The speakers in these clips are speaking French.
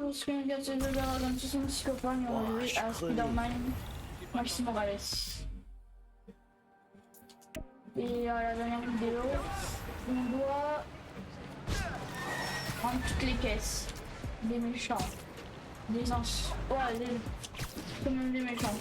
Screencast de la dentition psychophone et on jouait à Spider-Man Maxime Morales. Et à la dernière vidéo, on doit prendre toutes les caisses des méchants, des anciens, ouais, quand même des méchants.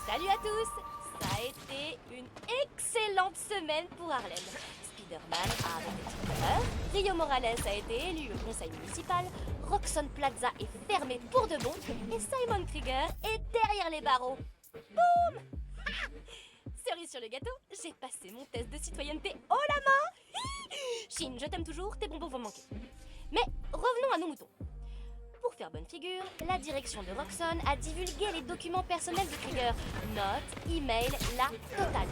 Salut à tous! Ça a été une excellente semaine pour Harlem. Spider-Man a arrêté Twitter, Rio Morales a été élu au conseil municipal, Roxxon Plaza est fermé pour de bon et Simon Krieger est derrière les barreaux. Boum! Cerise sur le gâteau, j'ai passé mon test de citoyenneté haut la main. Chine, je t'aime toujours, tes bonbons vont manquer. Mais revenons à nos moutons. Pour faire bonne figure, la direction de Roxxon a divulgué les documents personnels de Krieger. Notes, email, la totale.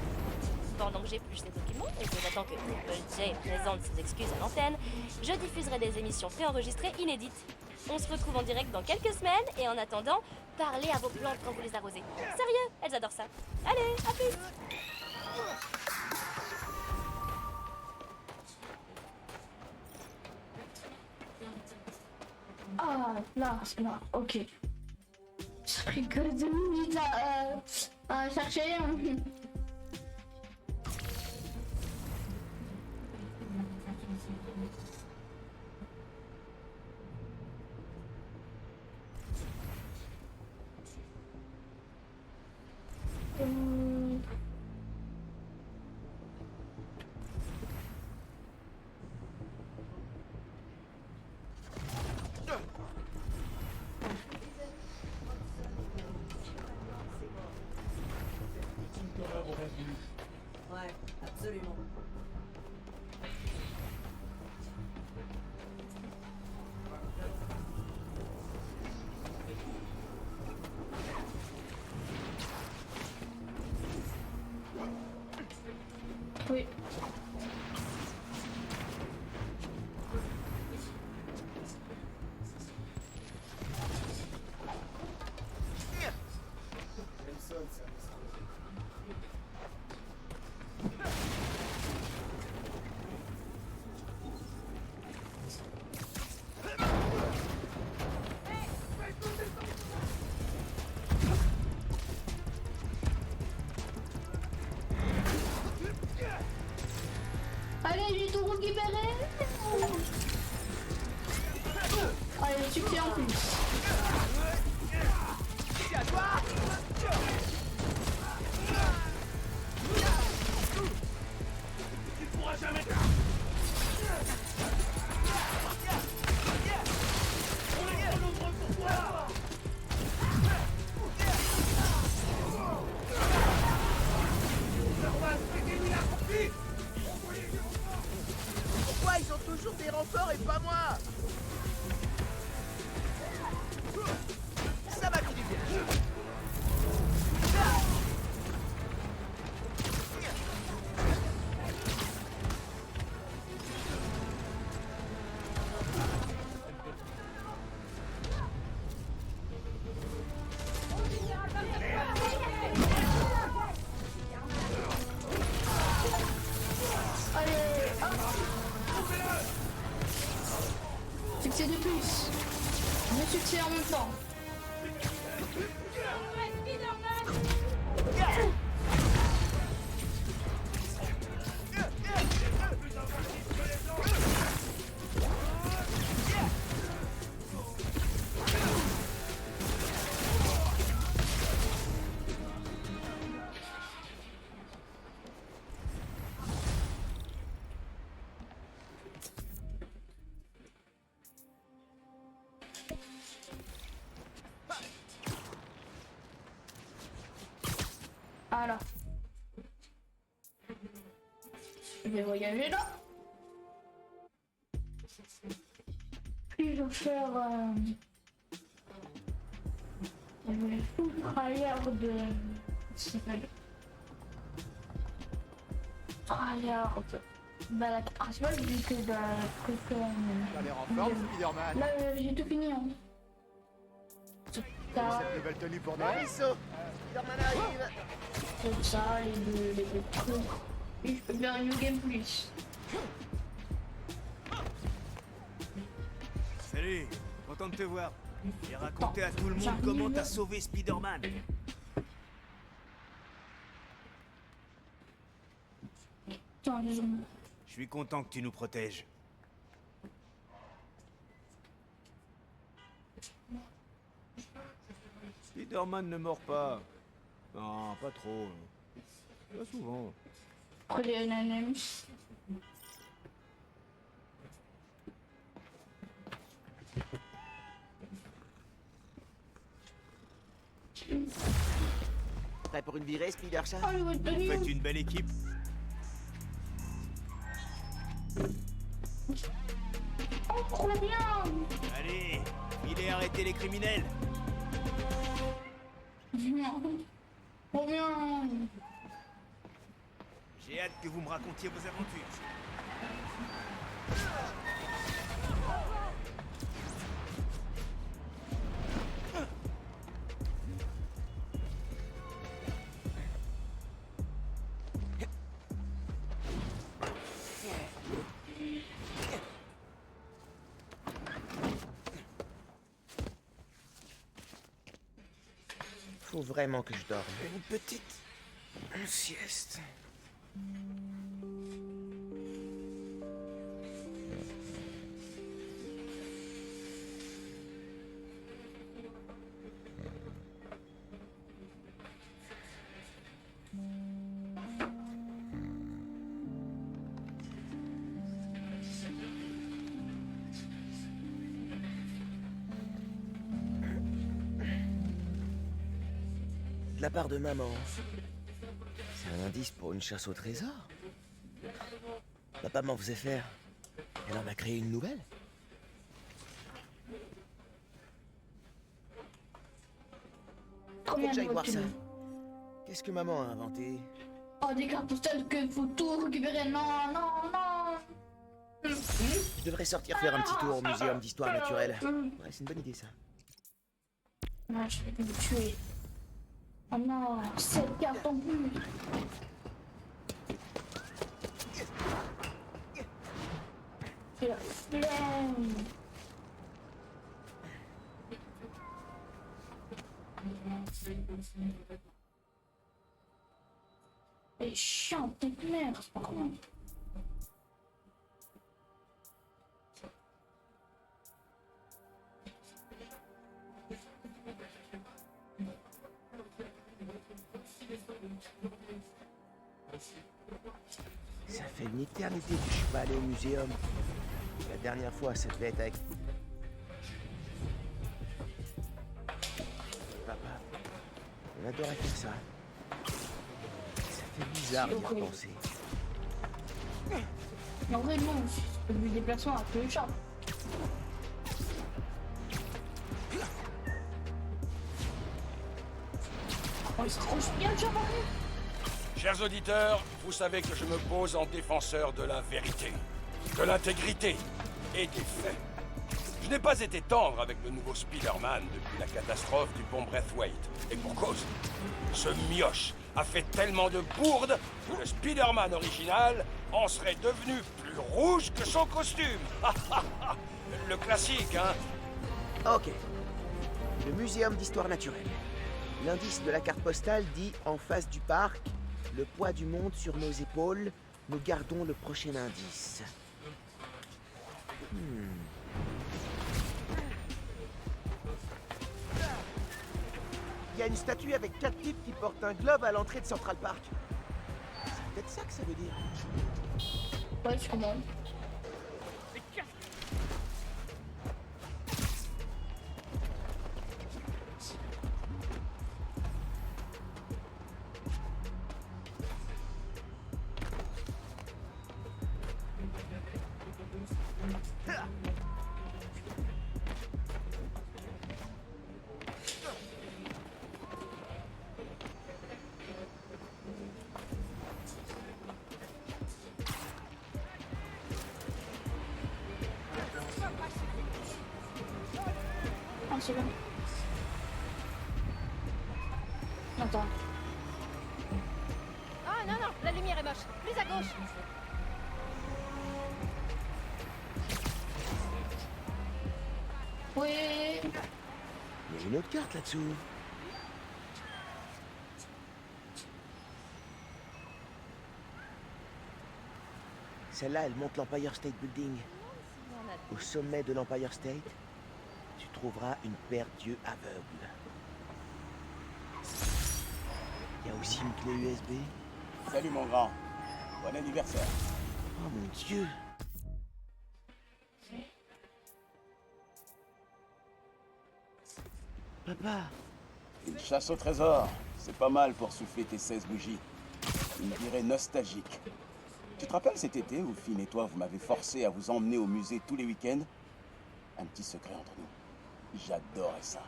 Pendant que j'épluche ces documents et que j'attends que Triple J présente ses excuses à l'antenne, je diffuserai des émissions préenregistrées inédites. On se retrouve en direct dans quelques semaines et en attendant, parlez à vos plantes quand vous les arrosez. Sérieux, elles adorent ça. Allez, à plus! Ah, là, ok. J'ai pris que 2 minutes à chercher. Ouais, absolument. Oui. Allez, j'ai tout récupéré. Allez, succès en plus. C'est à toi! Tu pourras jamais... On est trop nombreux pour toi! Pourquoi ils ont toujours des renforts et pas moi? Ça m'a fait du bien. Allez, hop. Succès de plus. 2 succès en même temps. Voilà. Je vais voyager là. Puis je vais faire le sous-trailer de... Ça s'appelle... Trailer de... Bah la carte principale, vu que bah, truc... T'as l'air en forme, Spider-Man. Là, j'ai tout fini. Hein. Ça, Cette nouvelle tenue pour Bon, Noël. vaisseau, Spider-Man arrive. tout ça, les deux trucs. Et je peux faire une New Game Plus. Salut, content de te voir. J'ai raconté à tout le monde J'arrive. comment t'as sauvé Spider-Man. Tiens, les hommes. Je suis content que tu nous protèges. Spider-Man ne mord pas. Non, pas trop. Pas souvent. Prenez une annexe. Prêt pour une virée, Spider-Chat? Oh, le tenue. Faites une belle équipe. Oh, trop bien. Allez, filez arrêter les criminels. Trop bien. J'ai hâte que vous me racontiez vos aventures. Faut vraiment que je dorme. Une petite sieste. De la part de maman. C'est un indice pour une chasse au trésor. Papa m'en faisait faire. Elle en a créé une nouvelle. Faut Combien que de j'aille voir ça. voitures? Qu'est-ce que maman a inventé? Oh, des cartes postales que faut tout récupérer. Non, non, non. Je devrais sortir faire un petit tour au muséum d'histoire naturelle. Ouais, c'est une bonne idée ça. Ah, je vais me tuer. Oh non, 7 cartes en plus. C'est la flemme. Elle est chiante, t'es de merde, par contre. Ça fait une éternité que je suis pas allé au muséum. La dernière fois, ça devait être avec... Papa. On adorait faire ça. Ça fait bizarre d'y repenser. En vrai, non, c'est du déplacement à peu chat. Oh, il se range bien le chat par contre. Chers auditeurs, vous savez que je me pose en défenseur de la vérité, de l'intégrité et des faits. Je n'ai pas été tendre avec le nouveau Spider-Man depuis la catastrophe du pont Braithwaite. Et pour cause, ce mioche a fait tellement de bourdes que le Spider-Man original en serait devenu plus rouge que son costume. Le classique, hein? Ok. Le muséum d'histoire naturelle. L'indice de la carte postale dit en face du parc, le poids du monde sur nos épaules, nous gardons le prochain indice. Il y a une statue avec 4 types qui portent un globe à l'entrée de Central Park. C'est peut-être ça que ça veut dire. Ouais, je comprends. c'est bon. Attends. Ah non, non, la lumière est moche. Plus à gauche. Oui. Il y a une autre carte là-dessous. Celle-là, elle monte l'Empire State Building. Au sommet de l'Empire State, tu trouveras une paire d'yeux aveugles. Il y a aussi une clé USB. Salut mon grand. Bon anniversaire. Oh mon Dieu! Papa! Une chasse au trésor. C'est pas mal pour souffler tes 16 bougies. Une virée nostalgique. Tu te rappelles cet été où Finn et toi vous m'avez forcé à vous emmener au musée tous les week-ends? Un petit secret entre nous. J'adorais ça.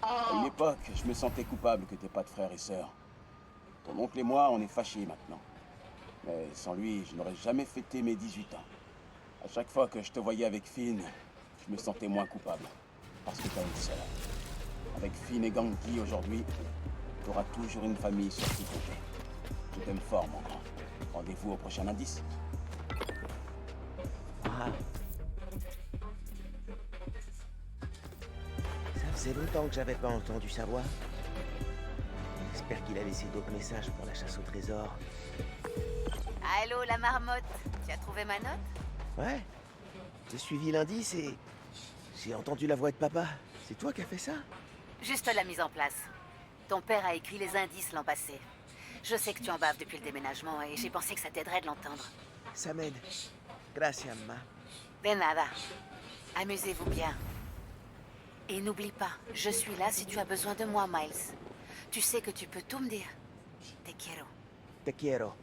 À une époque, je me sentais coupable que t'aies pas de frères et sœurs. Ton oncle et moi, on est fâchés maintenant. Mais sans lui, je n'aurais jamais fêté mes 18 ans. À chaque fois que je te voyais avec Finn, je me sentais moins coupable. Parce que t'as une sœur. Avec Finn et Ganki aujourd'hui, t'auras toujours une famille sur qui compter. Je t'aime fort, mon grand. Rendez-vous au prochain indice. Ah. Ça faisait longtemps que j'avais pas entendu sa voix. J'espère qu'il a laissé d'autres messages pour la chasse au trésor. Allô, la marmotte. Tu as trouvé ma note? Ouais. J'ai suivi l'indice et j'ai entendu la voix de papa. C'est toi qui as fait ça? Juste la mise en place. Ton père a écrit les indices l'an passé. Je sais que tu en baves depuis le déménagement et j'ai pensé que ça t'aiderait de l'entendre. Ça m'aide. Gracias, ma. De nada. Amusez-vous bien. Et n'oublie pas, je suis là si tu as besoin de moi, Miles. Tu sais que tu peux tout me dire. Te quiero. Te quiero.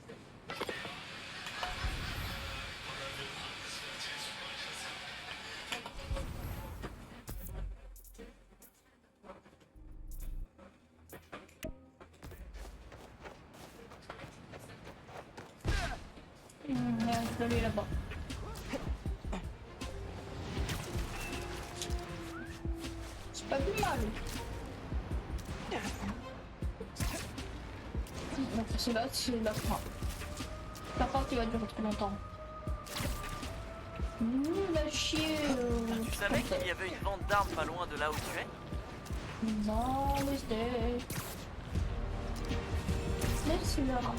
Il y a un celui là-bas. C'est pas plus mal. Donc c'est là, c'est la fin. La partie va durer trop longtemps. La chier. Tu savais qu'il y avait une vente d'armes pas loin de là où tu es? Non, mais c'est... Merci Laura.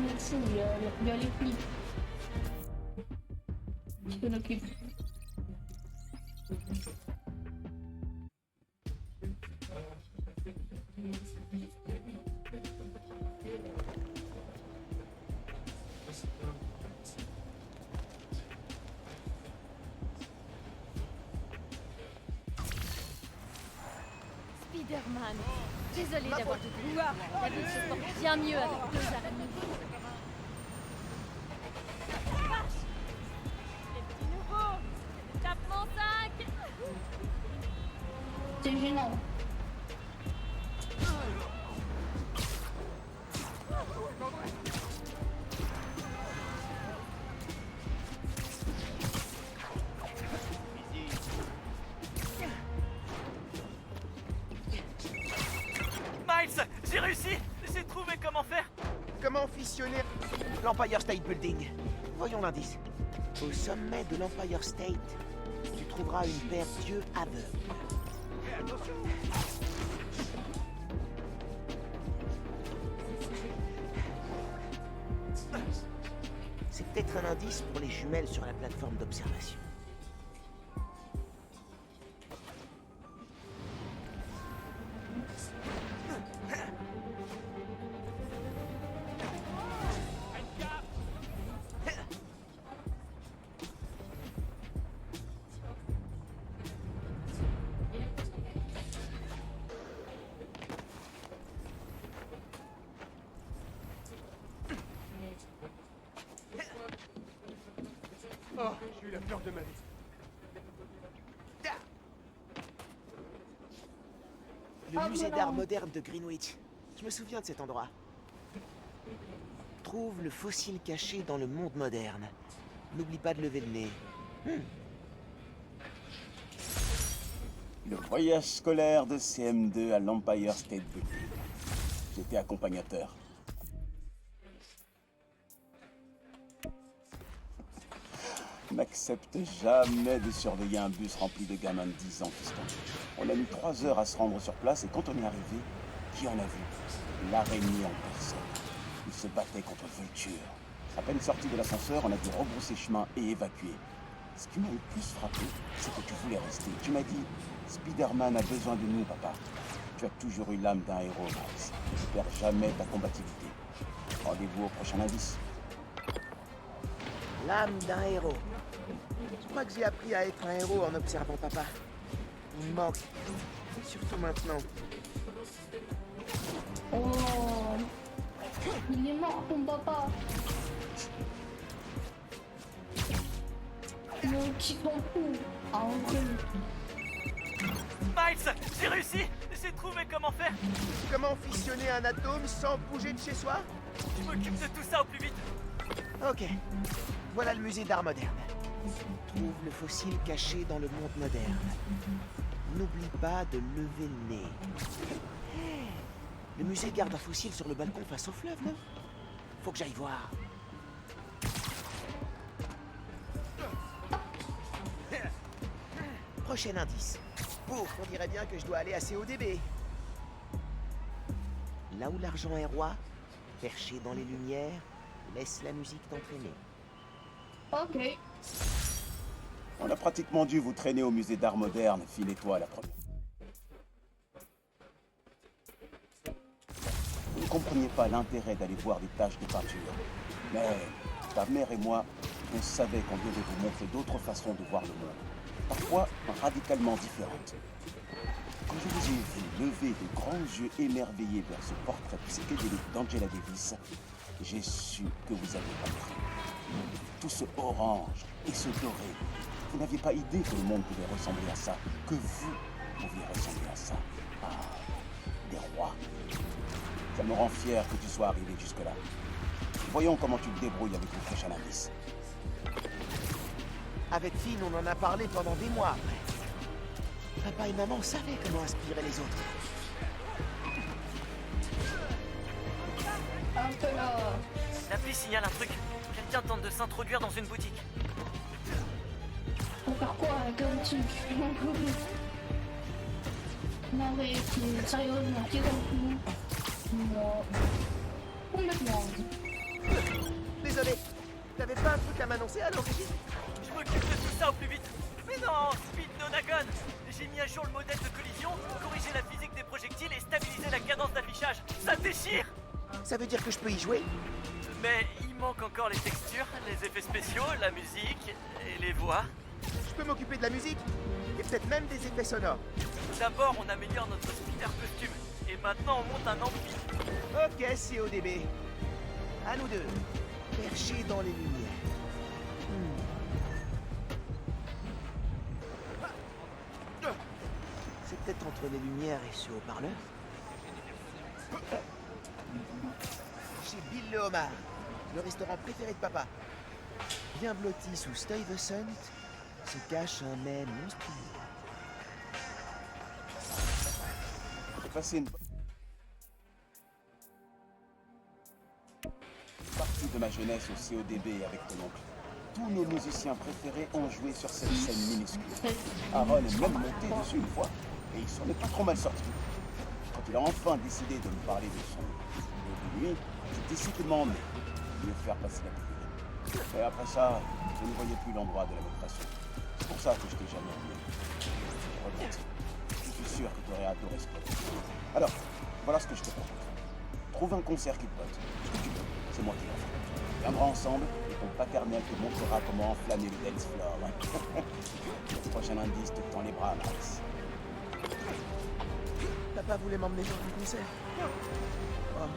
Merci, il y a les plis. Je m'en occupe. Spider-Man. Désolée d'avoir du pouvoir. La vie se porte bien mieux avec 2 araignées. Vache! Les petits nouveaux! Tapement 5! C'est gênant. Miles, j'ai réussi! J'ai trouvé comment faire! Comment fissionner l'Empire State Building? Voyons l'indice. Au sommet de l'Empire State, tu trouveras une paire d'yeux aveugles. C'est peut-être un indice pour les jumelles sur la plateforme d'observation. Oh, j'ai eu la peur de ma vie. Le musée d'art moderne de Greenwich. Je me souviens de cet endroit. Trouve le fossile caché dans le monde moderne. N'oublie pas de lever le nez. Le voyage scolaire de CM2 à l'Empire State Building. J'étais accompagnateur. N'accepte jamais de surveiller un bus rempli de gamins de 10 ans, fiston. On a mis 3 heures à se rendre sur place et quand on est arrivé, qui en a vu? L'araignée en personne. Il se battait contre Vulture. À peine sorti de l'ascenseur, on a dû rebrousser chemin et évacuer. Ce qui m'a le plus frappé, c'est que tu voulais rester. Tu m'as dit, Spider-Man a besoin de nous, papa. Tu as toujours eu l'âme d'un héros, Max. Ne perds jamais ta combativité. Rendez-vous au prochain indice. L'âme d'un héros. Je crois que j'ai appris à être un héros en observant papa. Il me manque. Surtout maintenant. Oh, il est mort ton papa. Mon petit tampon. Ah, ok. Miles, j'ai réussi. J'ai trouvé comment faire. Comment fissionner un atome sans bouger de chez soi? Je m'occupe de tout ça au plus vite. Ok. Voilà le musée d'art moderne. Trouve le fossile caché dans le monde moderne. N'oublie pas de lever le nez. Le musée garde un fossile sur le balcon face au fleuve, non? Faut que j'aille voir. Prochain indice. Oh, on dirait bien que je dois aller à CODB. Là où l'argent est roi, perché dans les lumières, laisse la musique t'entraîner. Ok. On a pratiquement dû vous traîner au musée d'art moderne, Phil et toi, la première. Vous ne compreniez pas l'intérêt d'aller voir des taches de peinture. Mais ta mère et moi, on savait qu'on devait vous montrer d'autres façons de voir le monde. Parfois radicalement différentes. Quand je vous ai vu lever de grands yeux émerveillés vers ce portrait psychédélique d'Angela Davis, j'ai su que vous aviez compris. Tout ce orange et ce doré, vous n'aviez pas idée que le monde pouvait ressembler à ça, que vous pouviez ressembler à ça. Ah, des rois. Ça me rend fier que tu sois arrivé jusque-là. Voyons comment tu te débrouilles avec le prochain indice. Avec Finn, on en a parlé pendant des mois après. Papa et maman savaient comment inspirer les autres. Un peu là. L'appli signale un truc. Quelqu'un tente de s'introduire dans une boutique. Pour faire quoi avec un truc? Non mais sérieusement, qui est dans le coup? Non. Complètement. Désolé, t'avais pas un truc à m'annoncer à l'origine? Je m'occupe de tout ça au plus vite. Mais non, Speed Nonagon. J'ai mis à jour le modèle de collision, corrigé la physique des projectiles et stabilisé la cadence d'affichage. Ça déchire! Ça veut dire que je peux y jouer? Mais il manque encore les textures, les effets spéciaux, la musique et les voix. Je peux m'occuper de la musique? Et peut-être même des effets sonores. D'abord, on améliore notre speeder costume. Et maintenant, on monte un ampli. Ok, CODB. À nous deux. Perchés dans les lumières. C'est peut-être entre les lumières et ce haut-parleur. Chez Bill le Homard, le restaurant préféré de papa. Bien blotti sous Stuyvesant, se cache un mets monstrueux. J'ai passé une partie de ma jeunesse au CODB avec ton oncle. Tous nos musiciens préférés ont joué sur cette scène minuscule. Aaron est même monté dessus une fois, et il s'en est pas trop mal sorti. Quand il a enfin décidé de me parler de son de lui, j'ai décidé de m'emmener, de lui faire passer la pilule. Et après ça, je ne voyais plus l'endroit de la même façon. C'est pour ça que je t'ai jamais emmené. Je regrette. Je suis sûr que tu aurais adoré ce projet. Alors, voilà ce que je te propose. Trouve un concert qui te botte. Ce que tu veux, c'est moi qui l'en fais. On viendra ensemble et ton paternel te montrera comment enflammer le dance floor. Le prochain indice te tend les bras, Max. Papa voulait m'emmener voir du concert. Oh,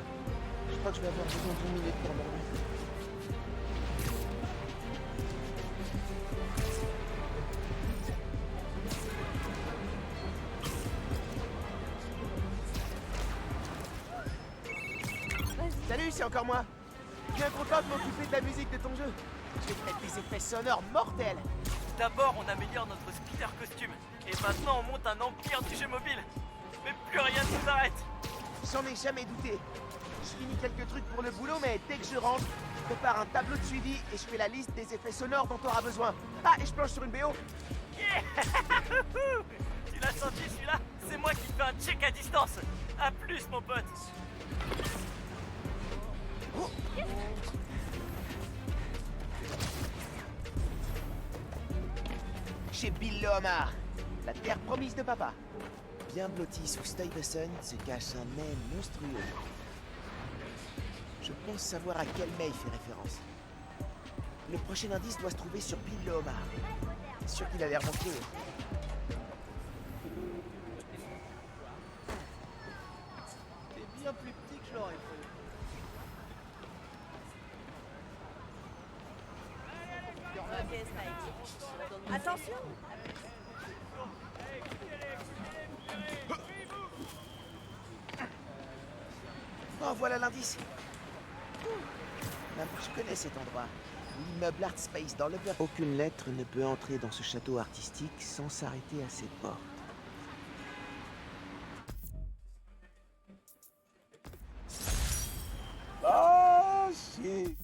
je crois que je vais avoir besoin d'une minute pour m'en remettre. Salut, c'est encore moi. Bien content de m'occuper de la musique de ton jeu. Je vais te mettre des effets sonores mortels. D'abord, on améliore notre speeder costume. Et maintenant, on monte un empire du jeu mobile. Mais plus rien ne nous arrête. J'en ai jamais douté. Je finis quelques trucs pour le boulot, mais dès que je rentre, je prépare un tableau de suivi et je fais la liste des effets sonores dont tu auras besoin. Ah, et je planche sur une BO. Yeah. Tu l'as senti celui-là? C'est moi qui fais un check à distance. À plus, mon pote. Chez Bill Lomar, la terre promise de papa. Bien blotti sous Stuyvesant se cache un mets monstrueux. Je pense savoir à quel mets il fait référence. Le prochain indice doit se trouver sur Bill Lomar. C'est sûr qu'il a l'air monstrueux. C'est bien plus petit que je l'aurais cru. Ok, Spike. Attention! Oh, voilà l'indice. Même je connais cet endroit. L'immeuble Art Space dans l'Upper. Aucune lettre ne peut entrer dans ce château artistique sans s'arrêter à ses portes. Ah, chier.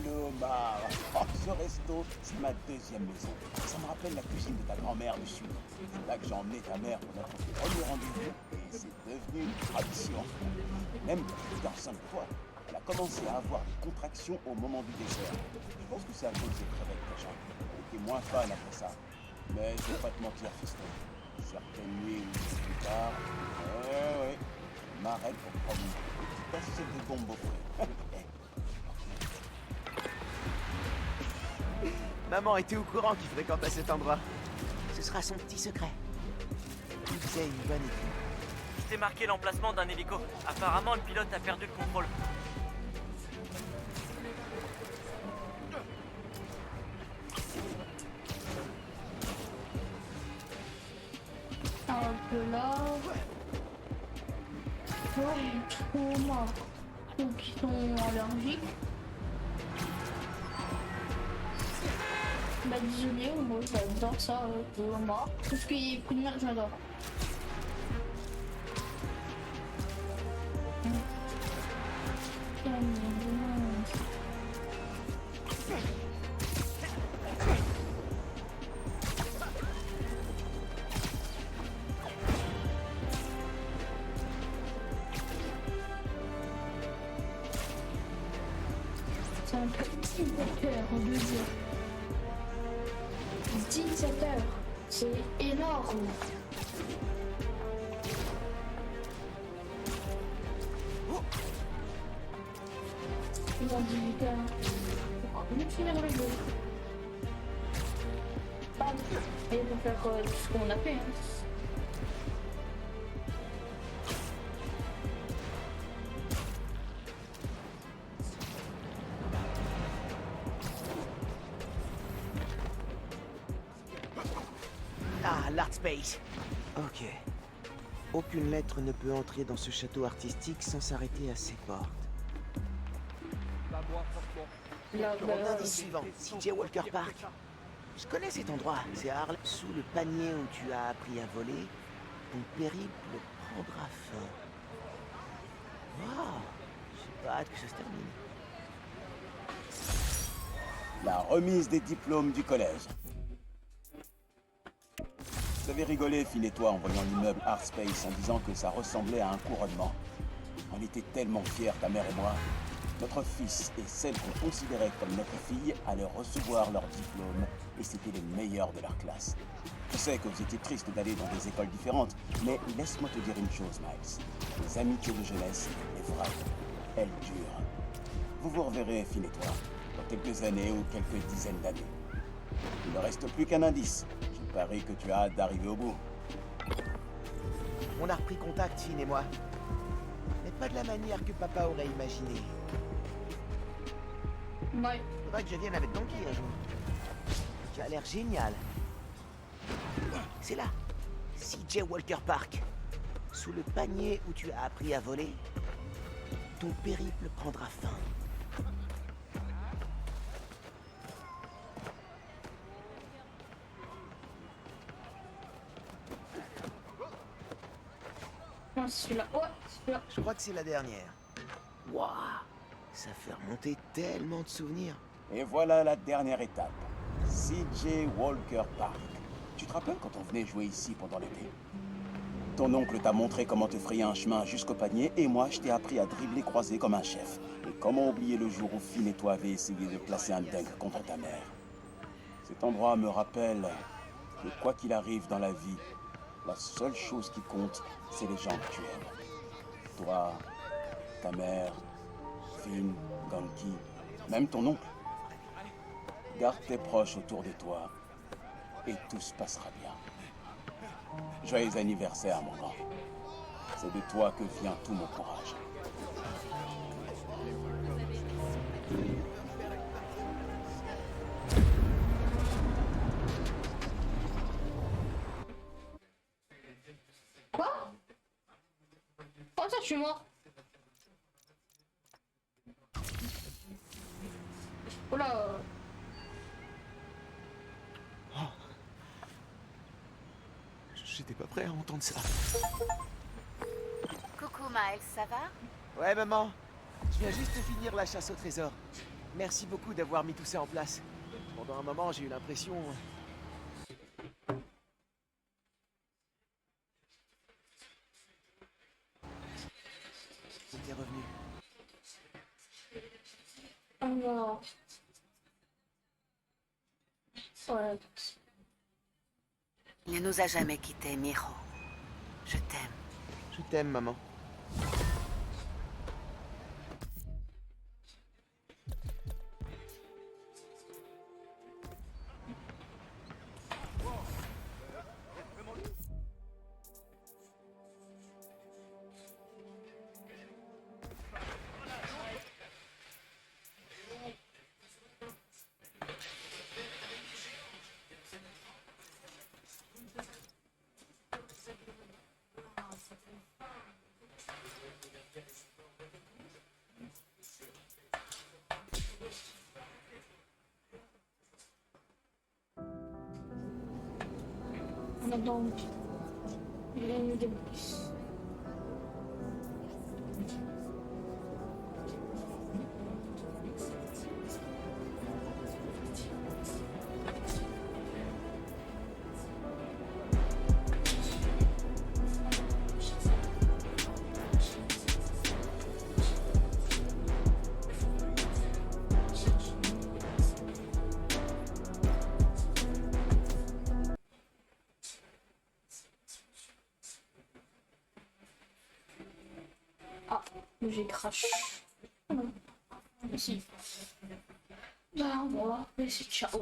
Lomar. Oh, ce resto, c'est ma deuxième maison. Ça me rappelle la cuisine de ta grand-mère du Sud. C'est là que j'ai emmené ta mère pour notre premier rendez-vous et c'est devenu une tradition. Même dans 5 fois, elle a commencé à avoir des contractions au moment du dessert. Je pense que c'est à cause des crevettes déjà. Elle était moins fan après ça. Mais je vais pas te mentir, fiston. Certaines nuits ou plus tard, ouais, m'arrête pour prendre une petite assiette de gombo frais. Maman était au courant qu'il fréquentait cet endroit. Ce sera son petit secret. Il faisait une bonne équipe. Je t'ai marqué l'emplacement d'un hélico. Apparemment, le pilote a perdu le contrôle. Un peu là. Ouais, trop marre. Ceux qui sont allergiques. Bah désolé, moi j'adore ça, moi. Tout ce qui est primaire, j'adore. C'est un petit cœur en deuxième. 17 heures, c'est énorme. Ils ont 18 heures. On va vite finir le jeu. Bam. Et on peut faire tout ce qu'on a fait. Ah, l'Art Space. Ok. Aucune lettre ne peut entrer dans ce château artistique sans s'arrêter à ses portes. Là, Indice suivant, CJ Walker Park. Je connais cet endroit, c'est à Harlem. Sous le panier où tu as appris à voler, ton périple prendra fin. Waouh, j'ai pas hâte que ça se termine. La remise des diplômes du collège. Vous avez rigolé, Finn et toi, en voyant l'immeuble Art Space en disant que ça ressemblait à un couronnement. On était tellement fiers, ta mère et moi. Notre fils et celle qu'on considérait comme notre fille allaient recevoir leur diplôme et c'était les meilleurs de leur classe. Je sais que vous étiez triste d'aller dans des écoles différentes, mais laisse-moi te dire une chose, Miles. Les amitiés de jeunesse, les vraies, elles durent. Vous vous reverrez, Finn et toi, dans quelques années ou quelques dizaines d'années. Il ne reste plus qu'un indice. Je parie que tu as hâte d'arriver au bout. On a repris contact, Finn et moi. Mais pas de la manière que papa aurait imaginé. ouais. Faudrait que je vienne avec Donkey un jour. Tu as l'air génial. C'est là, CJ Walker Park. Sous le panier où tu as appris à voler, ton périple prendra fin. Non, c'est celui-là. Ouais, c'est celui-là. Je crois que c'est la dernière. Waouh, ça fait remonter tellement de souvenirs. Et voilà la dernière étape. CJ Walker Park. Tu te rappelles quand on venait jouer ici pendant l'été? Ton oncle t'a montré comment te frayer un chemin jusqu'au panier et moi je t'ai appris à dribbler croisé comme un chef. Et comment oublier le jour où Finn et toi avez essayé de placer un dunk contre ta mère. Cet endroit me rappelle que quoi qu'il arrive dans la vie, la seule chose qui compte, c'est les gens que tu aimes. Toi, ta mère, Finn, Ganki, même ton oncle. Garde tes proches autour de toi et tout se passera bien. Joyeux anniversaire, mon grand. C'est de toi que vient tout mon courage. Quoi? Comment ça, je suis mort? Oh là. J'étais pas prêt à entendre ça. Coucou Miles, ça va? Ouais, maman. Je viens juste de finir la chasse au trésor. Merci beaucoup d'avoir mis tout ça en place. Pendant un moment, j'ai eu l'impression... T'es revenu. Oh non. Ouais. Il ne nous a jamais quittés, Miro. Je t'aime. Je t'aime, maman. On a donc les débris. Ah, j'ai crash. Non. Ici. Bah, on va laisser ciao.